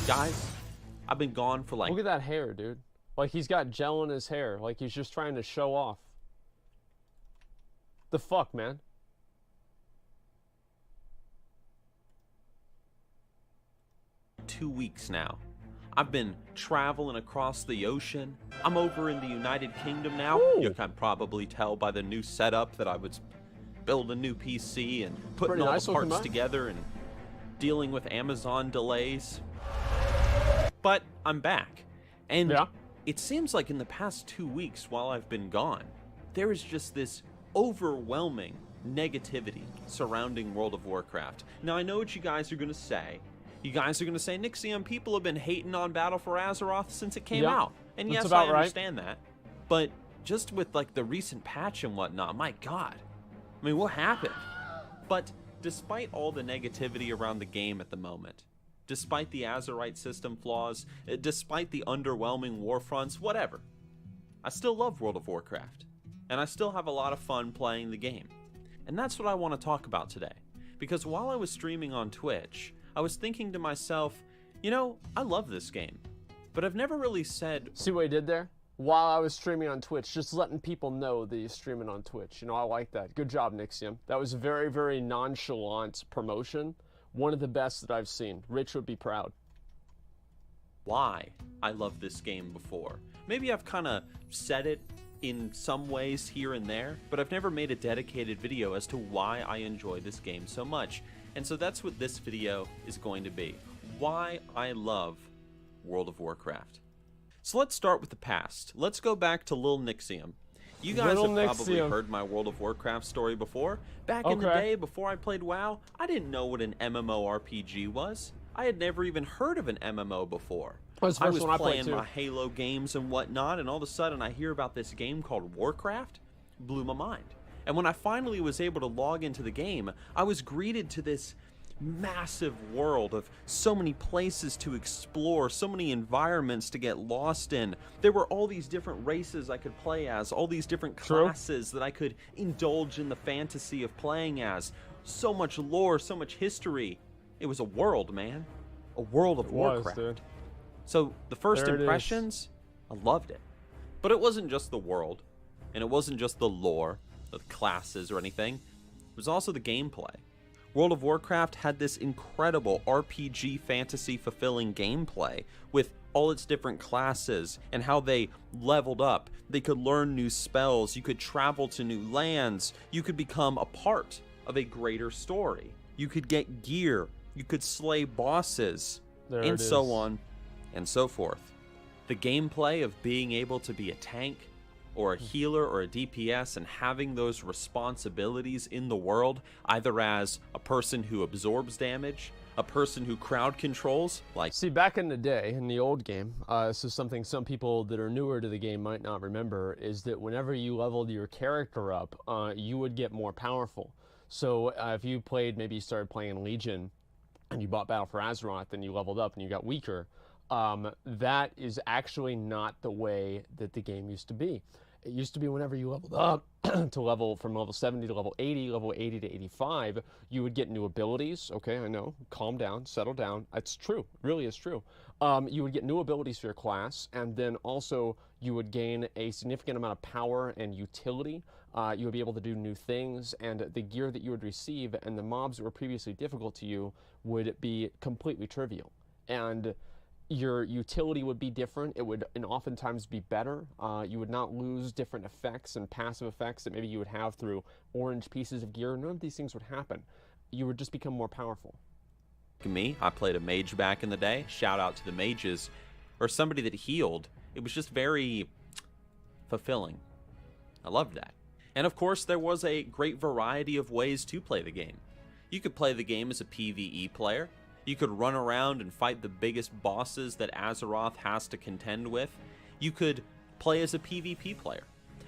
Guys, I've been gone for like... Look at that hair, dude. Like, he's got gel in his hair. Like, he's just trying to show off. The fuck, man? ...2 weeks now. I've been traveling across the ocean. I'm over in the United Kingdom now. Ooh. You can probably tell by the new setup that I was building a new PC and putting Pretty all nice the parts looking, together and dealing with Amazon delays. But I'm back. And yeah. It seems like in the past 2 weeks while I've been gone, there is just this overwhelming negativity surrounding World of Warcraft. Now, I know what you guys are going to say. You guys are going to say, Nixxiom, people have been hating on Battle for Azeroth since it came out. And yes, I understand that. But just with like the recent patch and whatnot, my God. I mean, what happened? But despite all the negativity around the game at the moment, despite the Azerite system flaws, despite the underwhelming war fronts, whatever, I still love World of Warcraft. And I still have a lot of fun playing the game. And that's what I want to talk about today. Because while I was streaming on Twitch, I was thinking to myself, you know, I love this game, but I've never really said... See what he did there? While I was streaming on Twitch, just letting people know that he's streaming on Twitch. You know, I like that. Good job, Nixxiom. That was a very, very nonchalant promotion. One of the best that I've seen. Rich would be proud. Why I love this game before. Maybe I've kind of said it in some ways here and there, but I've never made a dedicated video as to why I enjoy this game so much. And so that's what this video is going to be. Why I love World of Warcraft. So let's start with the past. Let's go back to Lil Nixxiom. You guys have probably heard my World of Warcraft story before. Back in the day, before I played WoW, I didn't know what an MMORPG was. I had never even heard of an MMO before. I was playing my Halo games and whatnot, and all of a sudden I hear about this game called Warcraft. Blew my mind. And when I finally was able to log into the game, I was greeted to this massive world of so many places to explore, so many environments to get lost in. There were all these different races I could play as, all these different classes that I could indulge in the fantasy of playing as. So much lore, so much history. It was a world, man. A world of Warcraft. So the first impressions, I loved it. But it wasn't just the world, and it wasn't just the lore, the classes or anything. It was also the gameplay. World of Warcraft had this incredible RPG fantasy fulfilling gameplay with all its different classes and how they leveled up. They could learn new spells, you could travel to new lands, you could become a part of a greater story. You could get gear, you could slay bosses, and so on and so forth. The gameplay of being able to be a tank, or a healer or a DPS, and having those responsibilities in the world, either as a person who absorbs damage, a person who crowd controls, like... See, back in the day, in the old game, this is something some people that are newer to the game might not remember, is that whenever you leveled your character up, you would get more powerful. So if you played, maybe you started playing Legion, and you bought Battle for Azeroth, and you leveled up and you got weaker, that is actually not the way that the game used to be. It used to be whenever you leveled up to level from level 70 to level 80 to 85, you would get new abilities. Okay, I know. Calm down, settle down. It's true. It really is true. You would get new abilities for your class, and then also you would gain a significant amount of power and utility. You would be able to do new things, and the gear that you would receive and the mobs that were previously difficult to you would be completely trivial. And your utility would be different. It would oftentimes be better. You would not lose different effects and passive effects that maybe you would have through orange pieces of gear. None of these things would happen. You would just become more powerful. Me, I played a mage back in the day. Shout out to the mages. Or somebody that healed. It was just very fulfilling. I loved that. And of course, there was a great variety of ways to play the game. You could play the game as a PvE player. You could run around and fight the biggest bosses that Azeroth has to contend with. You could play as a PvP player.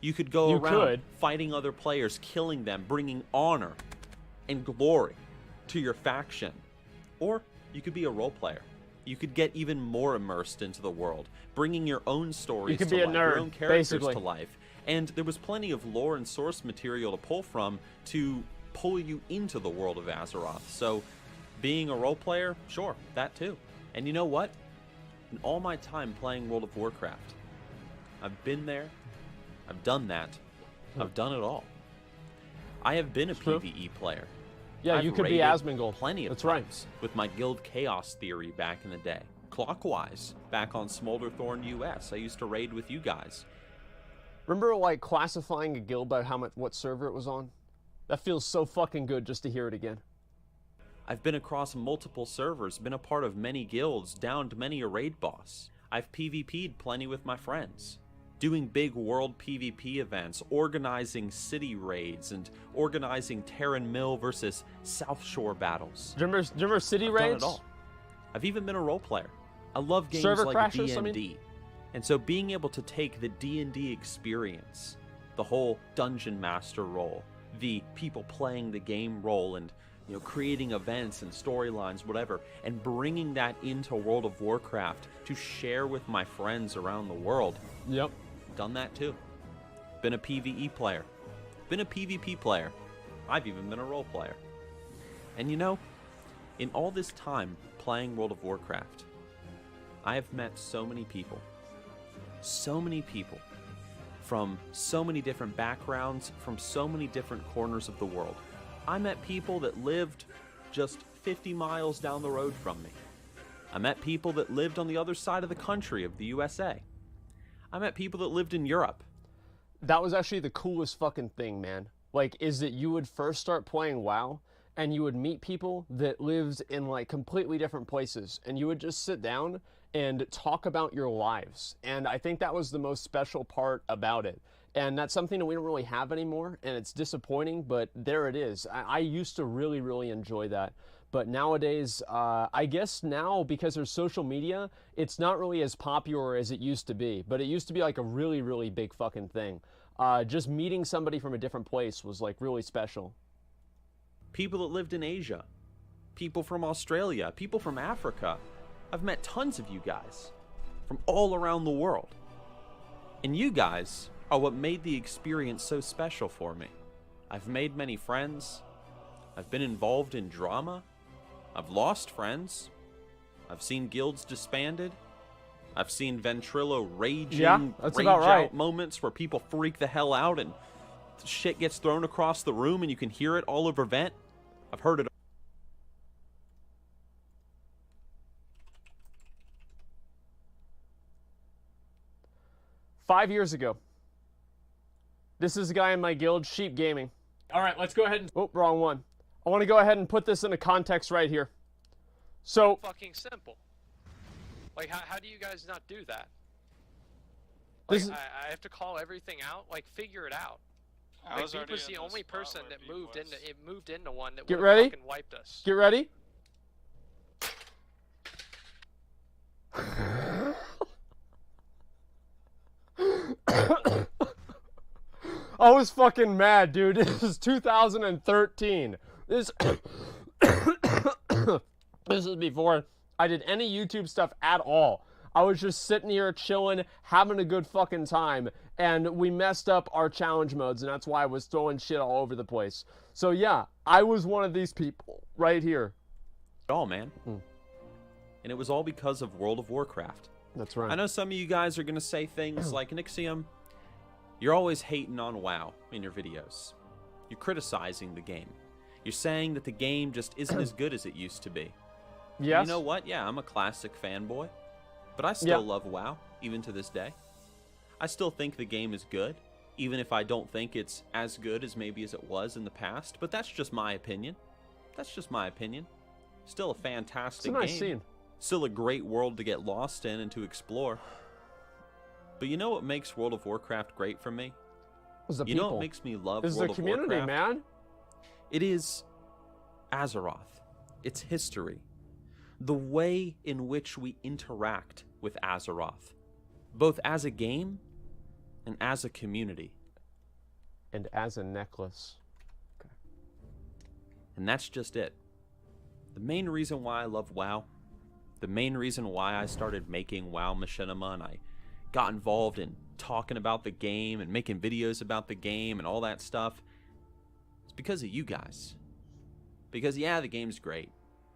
You could go around fighting other players, killing them, bringing honor and glory to your faction. Or you could be a role player. You could get even more immersed into the world, bringing your own stories to life, your own characters to life. And there was plenty of lore and source material to pull from to pull you into the world of Azeroth. So being a role player, sure, that too. And you know what? In all my time playing World of Warcraft, I've been there, I've done that, I've done it all. I have been a PvE player. Yeah, I've you could be raided Asmongold. plenty of That's right. times with my guild Chaos Theory back in the day. Clockwise, back on Smolderthorn US, I used to raid with you guys. Remember, like, classifying a guild by what server it was on? That feels so fucking good just to hear it again. I've been across multiple servers, been a part of many guilds, downed many a raid boss. I've PvP'd plenty with my friends. Doing big world PvP events, organizing city raids, and organizing Terran Mill versus South Shore battles. Do you remember city I've raids? done it all. I've even been a role player. I love games Server like crashes, D&D. I mean? And so being able to take the D&D experience, the whole dungeon master role, the people playing the game role, and creating events and storylines, whatever, and bringing that into World of Warcraft to share with my friends around the world. Yep. Done that too. Been a PvE player. Been a PvP player. I've even been a role player. And in all this time playing World of Warcraft, I have met so many people. So many people. From so many different backgrounds, from so many different corners of the world. I met people that lived just 50 miles down the road from me. I met people that lived on the other side of the country of the USA. I met people that lived in Europe. That was actually the coolest fucking thing, man. Like, is that you would first start playing WoW, and you would meet people that lived in, like, completely different places, and you would just sit down and talk about your lives. And I think that was the most special part about it. And that's something that we don't really have anymore, and it's disappointing, but there it is. I used to really, really enjoy that. But nowadays, I guess now, because there's social media, it's not really as popular as it used to be. But it used to be like a really, really big fucking thing. Just meeting somebody from a different place was like really special. People that lived in Asia. People from Australia. People from Africa. I've met tons of you guys from all around the world. And you guys are what made the experience so special for me. I've made many friends. I've been involved in drama. I've lost friends. I've seen guilds disbanded. I've seen Ventrilo rage out moments where people freak the hell out and shit gets thrown across the room and you can hear it all over Vent. I've heard it. 5 years ago. This is a guy in my guild, Sheep Gaming. All right, let's go ahead and... Oh, wrong one. I want to go ahead and put this into context right here. So... Fucking simple. Like, how do you guys not do that? Like, I have to call everything out? Like, figure it out. Like, Beep was the only person that moved into one that would have fucking wiped us. Get ready. I was fucking mad, dude. This is 2013. This is before I did any YouTube stuff at all. I was just sitting here chilling, having a good fucking time, and we messed up our challenge modes, and that's why I was throwing shit all over the place. So yeah, I was one of these people right here. Oh man. And it was all because of World of Warcraft. That's right. I know some of you guys are going to say things like, Nixxiom, you're always hating on WoW in your videos. You're criticizing the game. You're saying that the game just isn't as good as it used to be. Yes. You know what? Yeah, I'm a classic fanboy. But I still love WoW, even to this day. I still think the game is good, even if I don't think it's as good as maybe as it was in the past. But that's just my opinion. That's just my opinion. Still a fantastic game. It's a nice scene. Still a great world to get lost in and to explore. But you know what makes World of Warcraft great for me? You know what makes me love World of Warcraft? It's the community, man. It is Azeroth. It's history. The way in which we interact with Azeroth, both as a game and as a community. And as a necklace. Okay. And that's just it. The main reason why I love WoW, the main reason why I started making WoW Machinima and I got involved in talking about the game and making videos about the game and all that stuff, it's because of you guys. Because yeah, the game's great.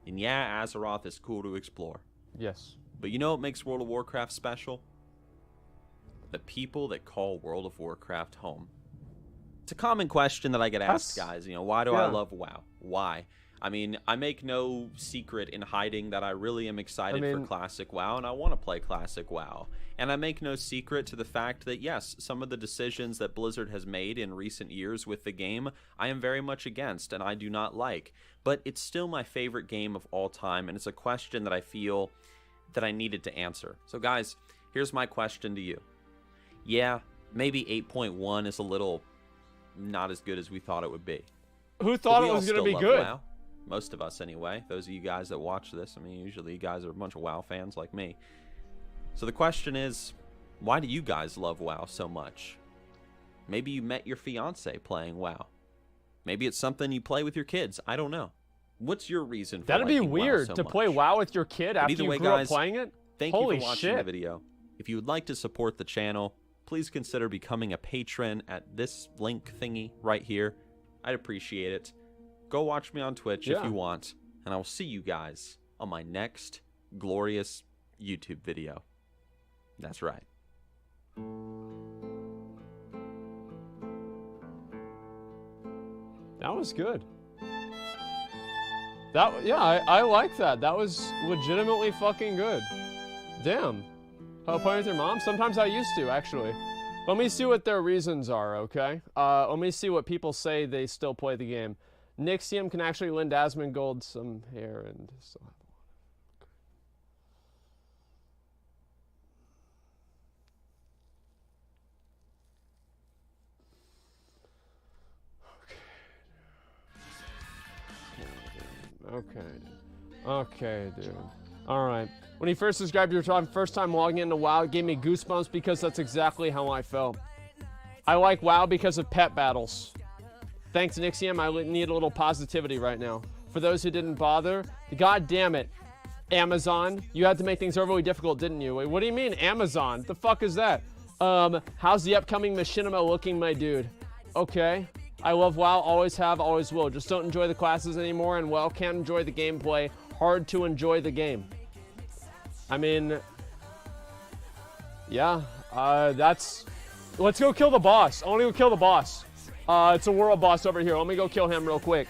And yeah, Azeroth is cool to explore. Yes. But you know what makes World of Warcraft special? The people that call World of Warcraft home. It's a common question that I get asked, guys. You know, why do I love WoW? Why? I mean, I make no secret in hiding that I really am excited for Classic WoW, and I want to play Classic WoW. And I make no secret to the fact that, yes, some of the decisions that Blizzard has made in recent years with the game, I am very much against and I do not like. But it's still my favorite game of all time, and it's a question that I feel that I needed to answer. So, guys, here's my question to you. Yeah, maybe 8.1 is a little not as good as we thought it would be. Who thought it was going to be good? WoW. Most of us, anyway. Those of you guys that watch this, I mean, usually you guys are a bunch of WoW fans like me. So the question is, why do you guys love WoW so much? Maybe you met your fiance playing WoW. Maybe it's something you play with your kids. I don't know. What's your reason for That'd be liking weird WoW so to much? play WoW with your kid after either you way, grew guys, up playing it? Thank Holy you for watching shit. the video. If you would like to support the channel, please consider becoming a patron at this link thingy right here. I'd appreciate it. Go watch me on Twitch if you want, and I will see you guys on my next glorious YouTube video. That's right. That was good. I like that. That was legitimately fucking good. Damn. Oh, playing with your mom? Sometimes I used to, actually. Let me see what their reasons are, okay? Let me see what people say they still play the game. Nixxiom can actually lend Asmongold some hair and still have Okay, dude. Alright. When he first described your first time logging into WoW, it gave me goosebumps because that's exactly how I felt. I like WoW because of pet battles. Thanks, Nixxiom. I need a little positivity right now. For those who didn't bother, god damn it. Amazon, you had to make things overly difficult, didn't you? Wait, what do you mean, Amazon? The fuck is that? How's the upcoming machinima looking, my dude? Okay. I love WoW, always have, always will. Just don't enjoy the classes anymore, and well, can't enjoy the gameplay. Hard to enjoy the game. I mean, yeah, that's... Let's go kill the boss. I want to go kill the boss. It's a world boss over here. Let me go kill him real quick.